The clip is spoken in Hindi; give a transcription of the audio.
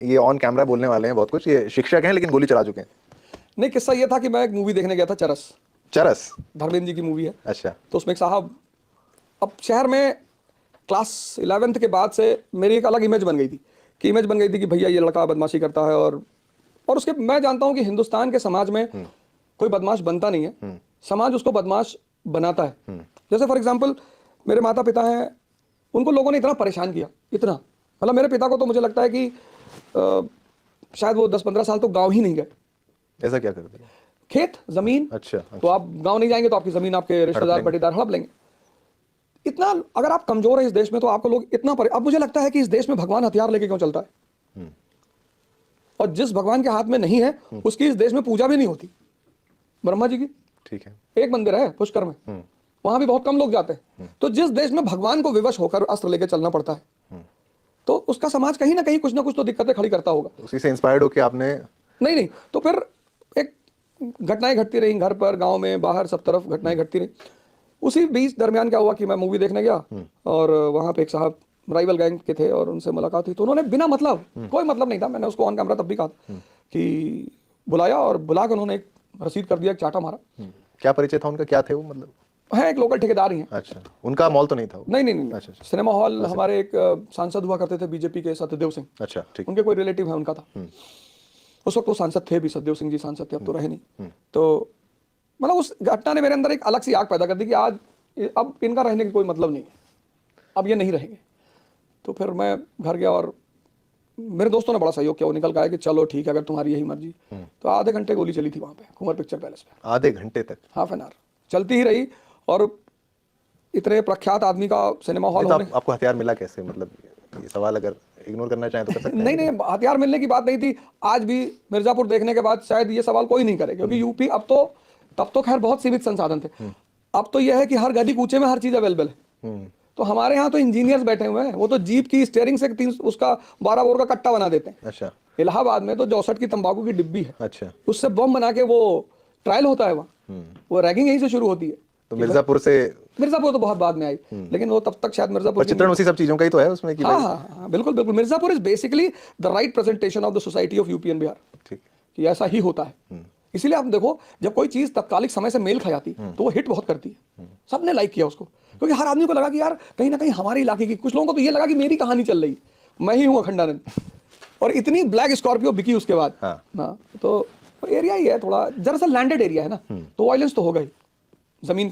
ये ऑन कैमरा बोलने वाले हैं बहुत कुछ, ये शिक्षक हैं लेकिन गोली चला चुके हैं। नहीं, किस्सा ये था कि मैं एक मूवी देखने गया था, चरस, चरस। धर्मेंद्र जी की मूवी है। अच्छा। तो उसमें एक साहब, अब शहर में क्लास 11th के बाद से मेरी एक अलग इमेज बन गई थी, कि भैया ये लड़का बदमाशी करता है। और उसके मैं जानता हूं कि हिंदुस्तान के समाज में कोई बदमाश बनता नहीं है, समाज उसको बदमाश बनाता है। जैसे फॉर एग्जांपल मेरे माता पिता हैं, उनको लोगों ने इतना परेशान किया, इतना, मतलब मेरे पिता को तो मुझे लगता है कि शायद वो 10-15 साल तो गांव ही नहीं गए। ऐसा क्या कर दिया? खेत जमीन, अच्छा, तो अच्छा। आप गांव नहीं जाएंगे तो आपकी जमीन आपके हड़प रिश्तेदार लेंगे। पटीदार हड़प लेंगे। इतना अगर आप कमजोर है इस देश में तो आपको लोग इतना अब मुझे लगता है कि इस देश में भगवान हथियार लेके क्यों चलता है, और जिस भगवान के हाथ में नहीं है उसकी इस देश में पूजा भी नहीं होती। ब्रह्मा जी की ठीक है। एक मंदिर है पुष्कर में, वहां भी बहुत कम लोग जाते हैं। तो जिस देश में भगवान को विवश होकर अस्त्र लेके चलना पड़ता है, तो उसका समाज कहीं ना कहीं कुछ ना कुछ तो दिक्कतें खड़ी करता होगा। उसी से इंस्पायर्ड होके आपने? नहीं नहीं, तो फिर एक घटनाएं घटती रही, घर पर, गांव में, बाहर, सब तरफ घटनाएं घटती रही। उसी बीच दरमियान क्या हुआ कि मैं मूवी देखने गया, और वहां पे एक साहब राइवल गैंग के थे और उनसे मुलाकात हुई। तो उन्होंने बिना मतलब, कोई मतलब नहीं था, मैंने उसको ऑन कैमरा तब भी कहा था कि बुलाया, और बुला कर उन्होंने एक रसीद कर दिया, एक चाटा मारा। क्या परिचय था उनका, क्या थे वो, मतलब? है एक लोकल ठेकेदार ही है। अच्छा, उनका मॉल तो नहीं था वो? नहीं नहीं नहीं, अच्छा, अच्छा। सिनेमा हॉल हमारे एक सांसद हुआ करते थे बीजेपी के, सत्यदेव सिंह, अच्छा, ठीक। उनके कोई रिलेटिव है, उनका था। उस वक्त वो सांसद थे भी, सत्यदेव सिंह जी सांसद थे, अब तो रहे नहीं। तो मतलब उस घटना ने मेरे अंदर एक अलग सी आग पैदा कर दी कि आज अब इनका रहने की कोई मतलब नहीं है, अब ये नहीं रहेंगे। तो फिर मैं घर गया और मेरे दोस्तों ने बड़ा सहयोग किया, वो निकल के आए कि चलो ठीक है अगर तुम्हारी यही मर्जी। तो आधे घंटे गोली चली थी वहां पे कुंवर पिक्चर पैलेस पे, आधे घंटे तक? हाफ एन आवर चलती ही रही। और इतने प्रख्यात आदमी का सिनेमा हॉल तो होने आपको हथियार मिला कैसे, मतलब ये सवाल अगर इग्नोर करना चाहें तो कर सकते हैं? नहीं नहीं, हथियार मिलने की बात नहीं थी। आज भी मिर्जापुर देखने के बाद शायद ये सवाल कोई नहीं करे, क्योंकि यूपी अब तो, तब तो खैर बहुत सीमित संसाधन थे, अब तो यह है कि हर गली कूचे में हर चीज अवेलेबल है। तो हमारे यहाँ तो इंजीनियर्स बैठे हुए हैं, वो तो जीप की स्टीयरिंग से उसका 12 बोर का कट्टा बना देते हैं। अच्छा। इलाहाबाद में तो 64 की तंबाकू की डिब्बी है, अच्छा। उससे बम बना के वो ट्रायल होता है वहाँ, वो रैगिंग यहीं से शुरू होती है। तो मिर्जापुर से? मिर्जापुर तो बहुत बाद में आई, लेकिन वो तब तक शायद मिर्जापुर की चित्रण उसी सब चीजों का ही तो है उसमें कि हाँ हाँ हाँ, बिल्कुल बिल्कुल। Mirzapur is basically the right presentation of the society of UP and Bihar, ठीक। कि ऐसा ही होता है। इसीलिए आप देखो, जब कोई चीज तत्कालिक समय से मेल खा जाती तो वो हिट बहुत करती है, सबने लाइक किया उसको, क्योंकि हर आदमी को लगा कि यार कहीं ना कहीं हमारे इलाके की, कुछ लोगों को तो ये लगा कि मेरी कहानी चल रही, मैं ही हूँ अखंडानंद। और इतनी ब्लैक स्कॉर्पियो बिकी उसके बाद। हाँ, तो एरिया ही है थोड़ा, दरअसल लैंडेड एरिया है ना, तो वायलेंस तो होगा ही, जमीन